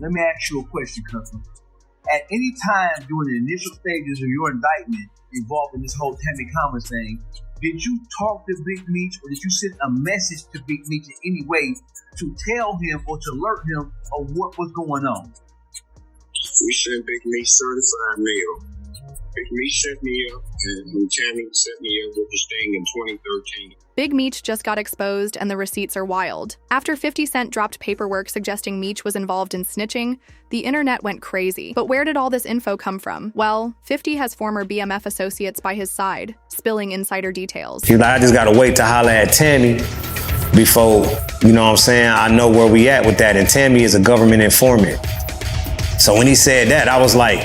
let me ask you a question, Customer. At any time during the initial stages of your indictment involved in this whole Tammy Commons thing, did you talk to Big Meech or did you send a message to Big Meech in any way to tell him or to alert him of what was going on? We sent Big Meech certified mail. Big Meech sent me up, and Tammy set me up with this thing in 2013. Big Meech just got exposed, and the receipts are wild. After 50 Cent dropped paperwork suggesting Meech was involved in snitching, the internet went crazy. But where did all this info come from? Well, 50 has former BMF associates by his side, spilling insider details. I just gotta wait to holler at Tammy before, you know what I'm saying, I know where we at with that. And Tammy is a government informant. So when he said that, I was like,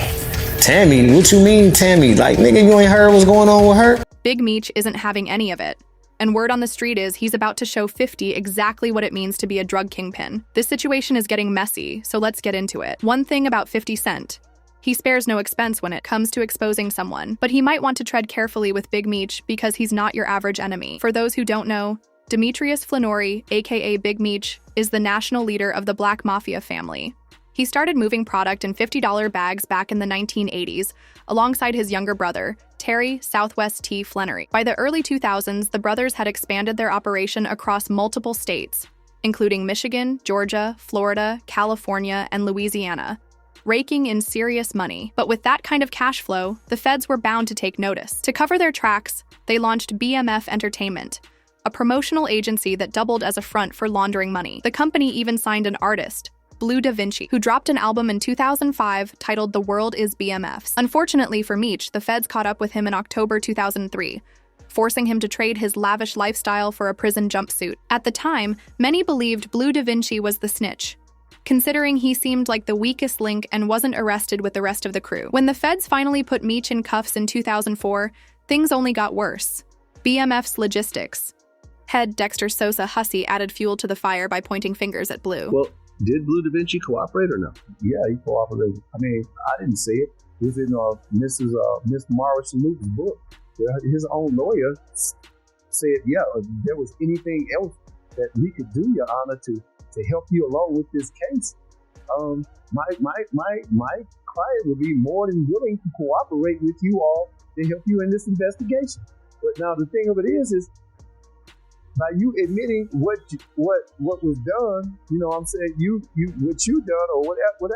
Tammy, what you mean, Tammy? Like, nigga, you ain't heard what's going on with her? Big Meech isn't having any of it. And word on the street is he's about to show 50 exactly what it means to be a drug kingpin. This situation is getting messy, so let's get into it. One thing about 50 Cent. He spares no expense when it comes to exposing someone, but he might want to tread carefully with Big Meech because he's not your average enemy. For those who don't know, Demetrius Flannery, aka Big Meech, is the national leader of the Black Mafia family. He started moving product in $50 bags back in the 1980s, alongside his younger brother, Terry Southwest T. Flannery. By the early 2000s, the brothers had expanded their operation across multiple states, including Michigan, Georgia, Florida, California, and Louisiana, raking in serious money. But with that kind of cash flow, the feds were bound to take notice. To cover their tracks, they launched BMF Entertainment, a promotional agency that doubled as a front for laundering money. The company even signed an artist, Blue Da Vinci, who dropped an album in 2005 titled The World Is BMF's. Unfortunately for Meech, the feds caught up with him in October 2003, forcing him to trade his lavish lifestyle for a prison jumpsuit. At the time, many believed Blue Da Vinci was the snitch, considering he seemed like the weakest link and wasn't arrested with the rest of the crew. When the feds finally put Meech in cuffs in 2004, things only got worse. BMF's logistics head Dexter Sosa Hussey added fuel to the fire by pointing fingers at Blue. Well, did Blue Da Vinci cooperate or no? Yeah, he cooperated. I mean, I didn't say it. It was in Miss Morris Luke's book. His own lawyer said, yeah, if there was anything else that we could do, Your Honor, to help you along with this case, my client would be more than willing to cooperate with you all to help you in this investigation. But now the thing of it is by you admitting what was done, you know what I'm saying, you what you done or whatever. But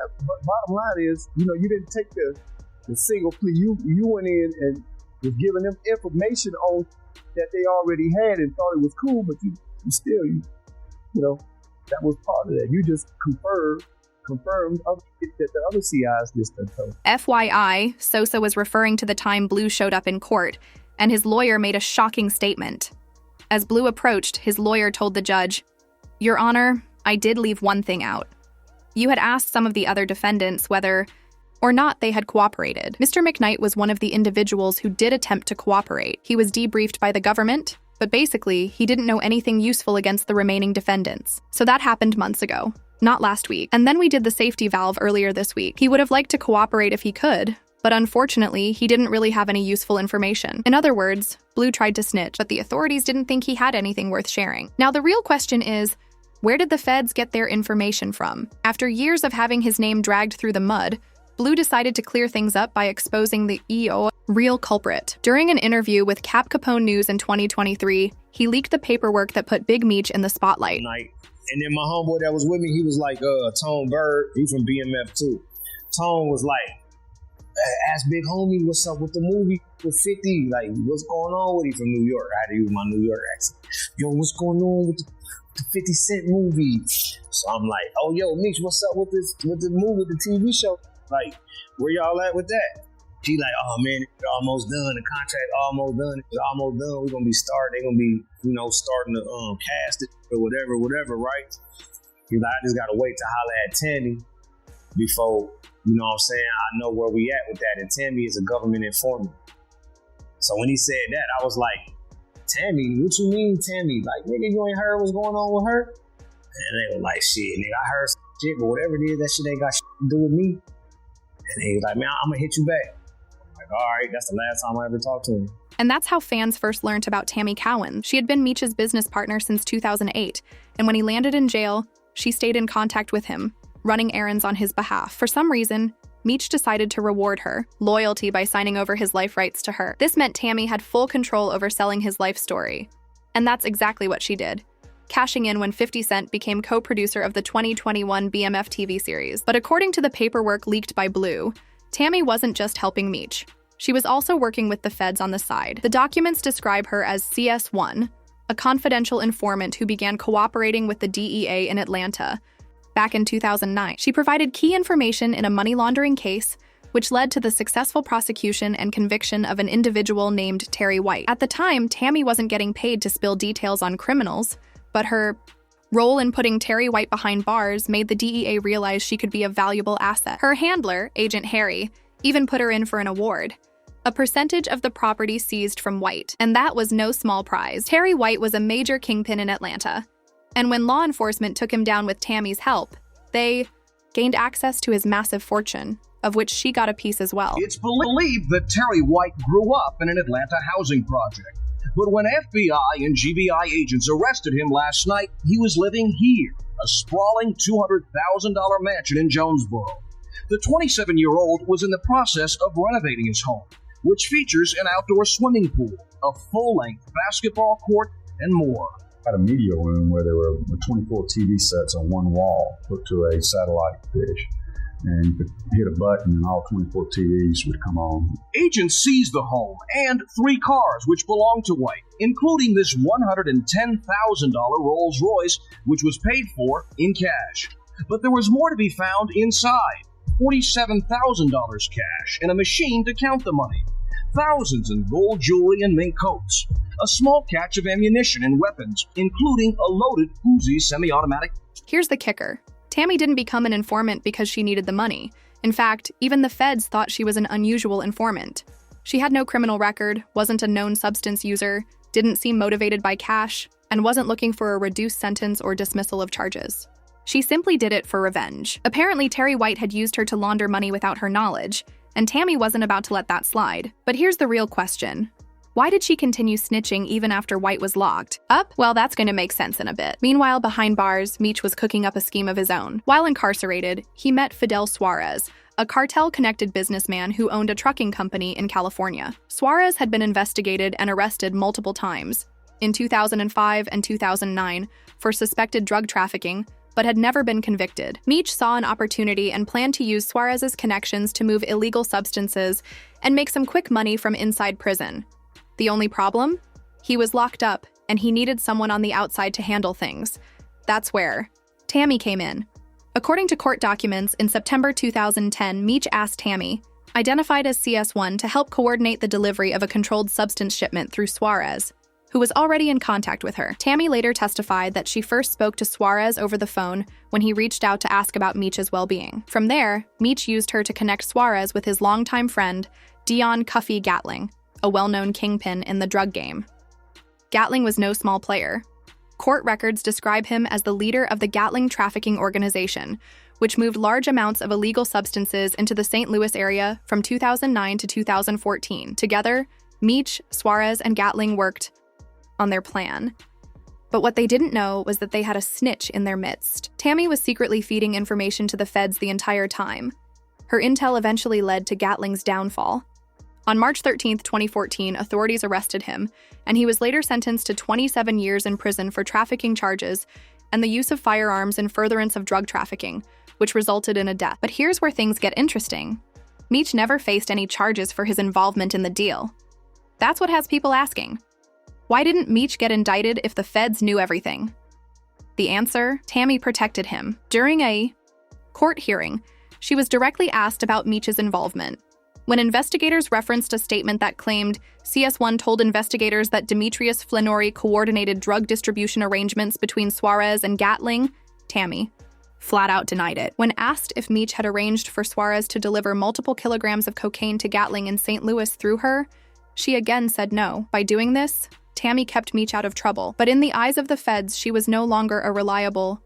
bottom line is, you know, you didn't take the single plea. You went in and was giving them information on that they already had and thought it was cool, but you still, you know, that was part of that. You just confirmed that the other CIs just told. FYI, Sosa was referring to the time Blue showed up in court, and his lawyer made a shocking statement. As Blue approached, his lawyer told the judge, "Your Honor, I did leave one thing out. You had asked some of the other defendants whether or not they had cooperated. Mr. McKnight was one of the individuals who did attempt to cooperate. He was debriefed by the government, but basically, he didn't know anything useful against the remaining defendants. So that happened months ago, not last week. And then we did the safety valve earlier this week. He would have liked to cooperate if he could, but unfortunately, he didn't really have any useful information. In other words, Blue tried to snitch, but the authorities didn't think he had anything worth sharing. Now, the real question is, where did the feds get their information from? After years of having his name dragged through the mud, Blue decided to clear things up by exposing the real culprit. During an interview with Cap Capone News in 2023, he leaked the paperwork that put Big Meech in the spotlight. And then my homeboy that was with me, he was like, Tone Bird, he from BMF too. Tone was like, ask Big Homie what's up with the movie with 50, like what's going on with him from New York. I had to use my New York accent. Yo, what's going on with the 50 Cent movie? So I'm like, oh yo, Meech, what's up with the movie, with the TV show? Like, where y'all at with that? He like, oh man, it's almost done. The contract almost done. It's almost done. We're gonna be starting. They're gonna be, you know, starting to cast it or whatever, right? He's like, I just gotta wait to holler at Tammy before, you know what I'm saying, I know where we at with that. And Tammy is a government informant. So when he said that, I was like, Tammy, what you mean, Tammy? Like, nigga, you ain't heard what's going on with her? And they were like, shit, nigga, I heard some shit, but whatever it is, that shit ain't got shit to do with me. And he was like, man, I'm gonna hit you back. I'm like, all right, that's the last time I ever talked to him. And that's how fans first learned about Tammy Cowan. She had been Meech's business partner since 2008, and when he landed in jail, she stayed in contact with him, running errands on his behalf. For some reason, Meech decided to reward her loyalty by signing over his life rights to her. This meant Tammy had full control over selling his life story. And that's exactly what she did, cashing in when 50 Cent became co-producer of the 2021 BMF TV series. But according to the paperwork leaked by Blue, Tammy wasn't just helping Meech. She was also working with the feds on the side. The documents describe her as CS1, a confidential informant who began cooperating with the DEA in Atlanta back in 2009. She provided key information in a money laundering case, which led to the successful prosecution and conviction of an individual named Terry White. At the time, Tammy wasn't getting paid to spill details on criminals, but her role in putting Terry White behind bars made the DEA realize she could be a valuable asset. Her handler, Agent Harry, even put her in for an award, a percentage of the property seized from White, and that was no small prize. Terry White was a major kingpin in Atlanta, and when law enforcement took him down with Tammy's help, they gained access to his massive fortune, of which she got a piece as well. It's believed that Terry White grew up in an Atlanta housing project, but when FBI and GBI agents arrested him last night, he was living here, a sprawling $200,000 mansion in Jonesboro. The 27-year-old was in the process of renovating his home, which features an outdoor swimming pool, a full-length basketball court, and more. Had a media room where there were 24 TV sets on one wall hooked to a satellite dish. And you could hit a button and all 24 TVs would come on. Agents seized the home and 3 cars which belonged to White, including this $110,000 Rolls Royce, which was paid for in cash. But there was more to be found inside. $47,000 cash and a machine to count the money. Thousands in gold jewelry and mink coats. A small catch of ammunition and weapons, including a loaded Uzi semi-automatic. Here's the kicker. Tammy didn't become an informant because she needed the money. In fact, even the feds thought she was an unusual informant. She had no criminal record, wasn't a known substance user, didn't seem motivated by cash, and wasn't looking for a reduced sentence or dismissal of charges. She simply did it for revenge. Apparently, Terry White had used her to launder money without her knowledge, and Tammy wasn't about to let that slide. But here's the real question. Why did she continue snitching even after White was locked up? Well, that's going to make sense in a bit. Meanwhile, behind bars, Meech was cooking up a scheme of his own. While incarcerated, he met Fidel Suarez, a cartel-connected businessman who owned a trucking company in California. Suarez had been investigated and arrested multiple times, in 2005 and 2009, for suspected drug trafficking, but had never been convicted. Meech saw an opportunity and planned to use Suarez's connections to move illegal substances and make some quick money from inside prison. The only problem? He was locked up, and he needed someone on the outside to handle things. That's where Tammy came in. According to court documents, in September 2010, Meech asked Tammy, identified as CS1, to help coordinate the delivery of a controlled substance shipment through Suarez, who was already in contact with her. Tammy later testified that she first spoke to Suarez over the phone when he reached out to ask about Meech's well-being. From there, Meech used her to connect Suarez with his longtime friend, Dion Cuffy Gatling, a well-known kingpin in the drug game. Gatling was no small player. Court records describe him as the leader of the Gatling trafficking organization, which moved large amounts of illegal substances into the St. Louis area from 2009 to 2014. Together, Meech, Suarez, and Gatling worked on their plan. But what they didn't know was that they had a snitch in their midst. Tammy was secretly feeding information to the feds the entire time. Her intel eventually led to Gatling's downfall. On March 13, 2014, authorities arrested him, and he was later sentenced to 27 years in prison for trafficking charges and the use of firearms in furtherance of drug trafficking, which resulted in a death. But here's where things get interesting. Meech never faced any charges for his involvement in the deal. That's what has people asking. Why didn't Meech get indicted if the feds knew everything? The answer: Tammy protected him. During a court hearing, she was directly asked about Meech's involvement. When investigators referenced a statement that claimed CS1 told investigators that Demetrius Flannery coordinated drug distribution arrangements between Suarez and Gatling, Tammy flat out denied it. When asked if Meech had arranged for Suarez to deliver multiple kilograms of cocaine to Gatling in St. Louis through her, she again said no. By doing this, Tammy kept Meech out of trouble. But in the eyes of the feds, she was no longer a reliable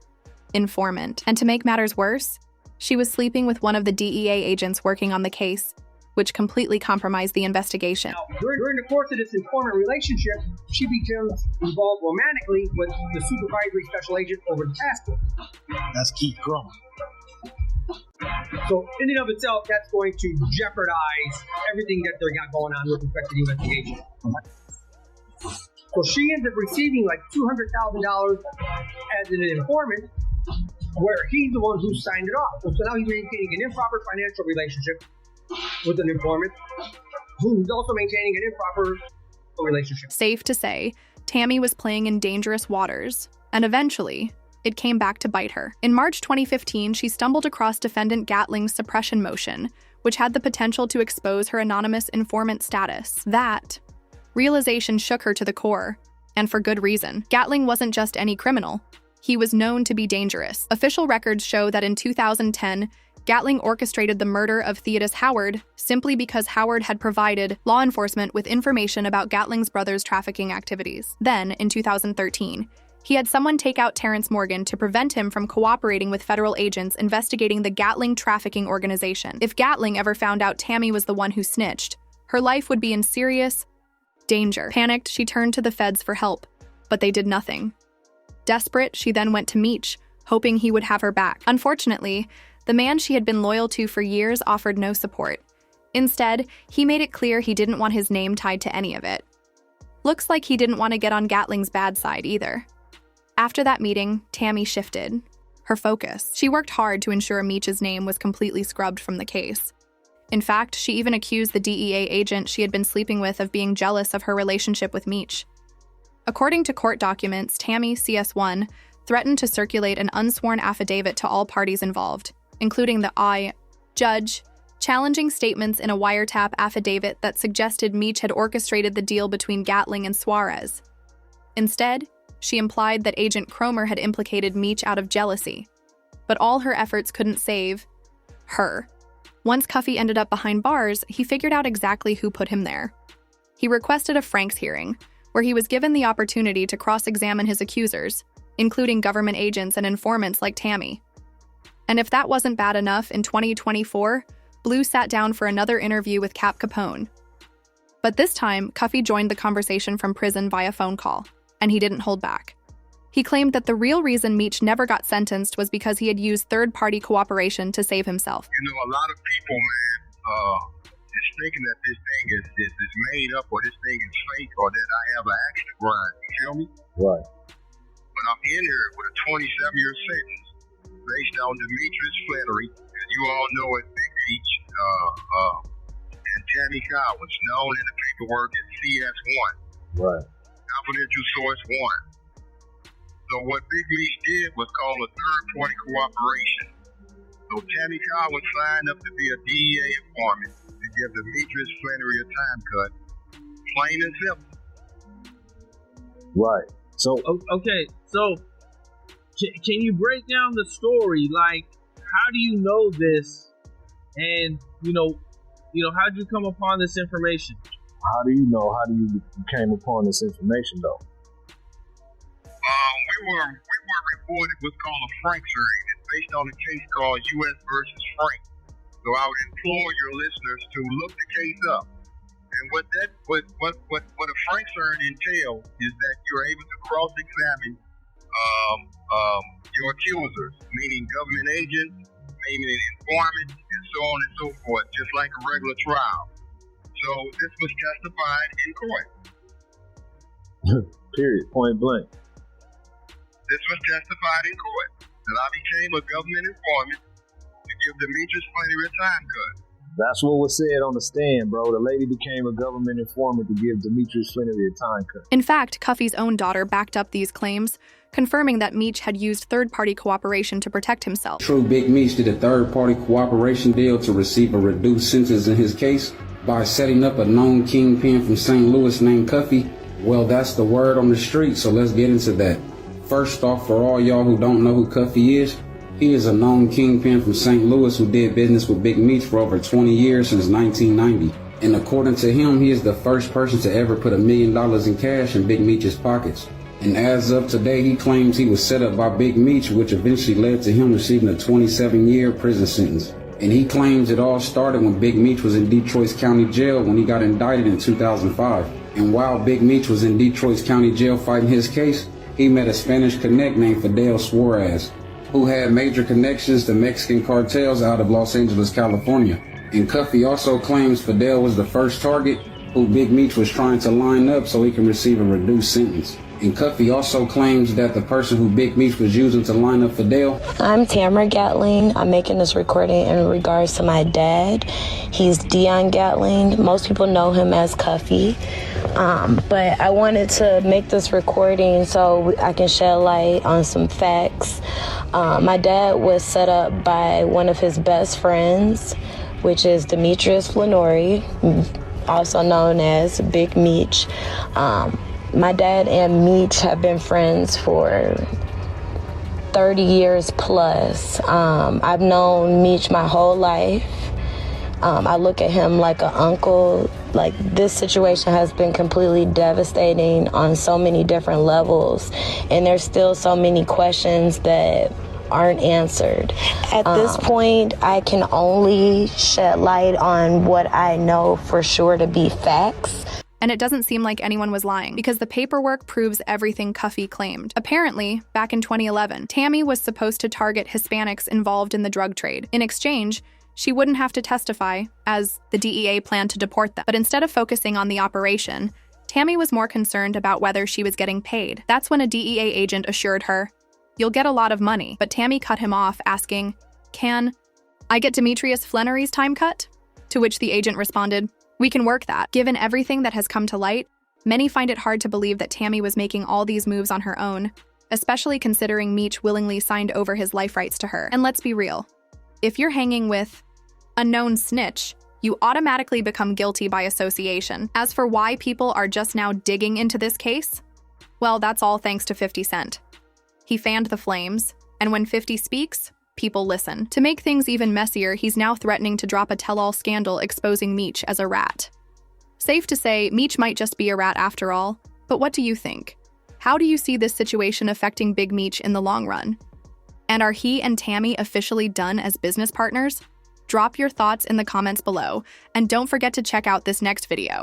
informant. And to make matters worse, she was sleeping with one of the DEA agents working on the case, which completely compromised the investigation. Now, during the course of this informant relationship, she becomes involved romantically with the supervisory special agent over the task force. That's Keith Crumb. So in and of itself, that's going to jeopardize everything that they got going on with respect to the investigation. So she ends up receiving like $200,000 as an informant, where he's the one who signed it off. So now he's maintaining an improper financial relationship with an informant, who's also maintaining an improper relationship. Safe to say, Tammy was playing in dangerous waters, and eventually, it came back to bite her. In March 2015, she stumbled across defendant Gatling's suppression motion, which had the potential to expose her anonymous informant status. That realization shook her to the core, and for good reason. Gatling wasn't just any criminal. He was known to be dangerous. Official records show that in 2010, Gatling orchestrated the murder of Theodis Howard simply because Howard had provided law enforcement with information about Gatling's brother's trafficking activities. Then, in 2013, he had someone take out Terrence Morgan to prevent him from cooperating with federal agents investigating the Gatling trafficking organization. If Gatling ever found out Tammy was the one who snitched, her life would be in serious danger. Panicked, she turned to the feds for help, but they did nothing. Desperate, she then went to Meech, hoping he would have her back. Unfortunately, the man she had been loyal to for years offered no support. Instead, he made it clear he didn't want his name tied to any of it. Looks like he didn't want to get on Gatling's bad side either. After that meeting, Tammy shifted her focus. She worked hard to ensure Meech's name was completely scrubbed from the case. In fact, she even accused the DEA agent she had been sleeping with of being jealous of her relationship with Meech. According to court documents, Tammy, CS1, threatened to circulate an unsworn affidavit to all parties involved, including the judge, challenging statements in a wiretap affidavit that suggested Meech had orchestrated the deal between Gatling and Suarez. Instead, she implied that Agent Cromer had implicated Meech out of jealousy. But all her efforts couldn't save her. Once Cuffy ended up behind bars, he figured out exactly who put him there. He requested a Franks hearing, where he was given the opportunity to cross-examine his accusers, including government agents and informants like Tammy. And if that wasn't bad enough, in 2024, Blue sat down for another interview with Cap Capone. But this time, Cuffy joined the conversation from prison via phone call, and he didn't hold back. He claimed that the real reason Meech never got sentenced was because he had used third-party cooperation to save himself. You know, a lot of people, man, is thinking that this thing is made up, or this thing is fake, or that I have an axe to grind. You feel me? Right. But I'm in here with a 27-year sentence based on Demetrius Flannery, and you all know it, Big Meech, and Tammy Collins, known in the paperwork as CS1. Right. Confidential source 1. So what Big Meech did was call a third-party cooperation. So Tammy Collins signed up to be a DEA informant to give Demetrius Flannery a time cut. Plain and simple. Right. So okay. So can you break down the story? Like, how do you know this? And you know, how did you come upon this information? How do you know? How do you came upon this information, though? We were reported what's called a Franks hearing. It's based on a case called U.S. versus Frank. So I would implore your listeners to look the case up. And what a Franks hearing entails is that you're able to cross-examine your accusers, meaning government agents, maybe an informant, and so on and so forth, just like a regular trial. So this was testified in court. Period. Point blank. This was testified in court that I became a government informant to give Demetrius Flannery a time cut. That's what was said on the stand, bro. The lady became a government informant to give Demetrius Flannery a time cut. In fact, Cuffy's own daughter backed up these claims, confirming that Meech had used third-party cooperation to protect himself. True, Big Meech did a third-party cooperation deal to receive a reduced sentence in his case by setting up a known kingpin from St. Louis named Cuffy. Well, that's the word on the street, so let's get into that. First off, for all y'all who don't know who Cuffy is, he is a known kingpin from St. Louis who did business with Big Meech for over 20 years since 1990. And according to him, he is the first person to ever put $1 million in cash in Big Meech's pockets. And as of today, he claims he was set up by Big Meech, which eventually led to him receiving a 27-year prison sentence. And he claims it all started when Big Meech was in Detroit's county jail when he got indicted in 2005. And while Big Meech was in Detroit's county jail fighting his case, he met a Spanish connect named Fidel Suarez, who had major connections to Mexican cartels out of Los Angeles, California. And Cuffy also claims Fidel was the first target who Big Meech was trying to line up so he can receive a reduced sentence. And Cuffy also claims that the person who Big Meech was using to line up Fidel. I'm Tamara Gatling. I'm making this recording in regards to my dad. He's Dion Gatling. Most people know him as Cuffy. But I wanted to make this recording so I can shed light on some facts. My dad was set up by one of his best friends, which is Demetrius Flannery, also known as Big Meech. My dad and Meech have been friends for 30 years plus. I've known Meech my whole life. I look at him like an uncle. Like, this situation has been completely devastating on so many different levels, and there's still so many questions that aren't answered. At this point, I can only shed light on what I know for sure to be facts. And it doesn't seem like anyone was lying, because the paperwork proves everything Cuffy claimed. Apparently, back in 2011, Tammy was supposed to target Hispanics involved in the drug trade. In exchange, she wouldn't have to testify, as the DEA planned to deport them. But instead of focusing on the operation, Tammy was more concerned about whether she was getting paid. That's when a DEA agent assured her, "You'll get a lot of money." But Tammy cut him off, asking, "Can I get Demetrius Flannery's time cut?" To which the agent responded, "We can work that." Given everything that has come to light, many find it hard to believe that Tammy was making all these moves on her own, especially considering Meech willingly signed over his life rights to her. And let's be real, if you're hanging with a known snitch, you automatically become guilty by association. As for why people are just now digging into this case, well, that's all thanks to 50 Cent. He fanned the flames, and when 50 speaks, people listen. To make things even messier, he's now threatening to drop a tell-all scandal exposing Meech as a rat. Safe to say, Meech might just be a rat after all, but what do you think? How do you see this situation affecting Big Meech in the long run? And are he and Tammy officially done as business partners? Drop your thoughts in the comments below, and don't forget to check out this next video.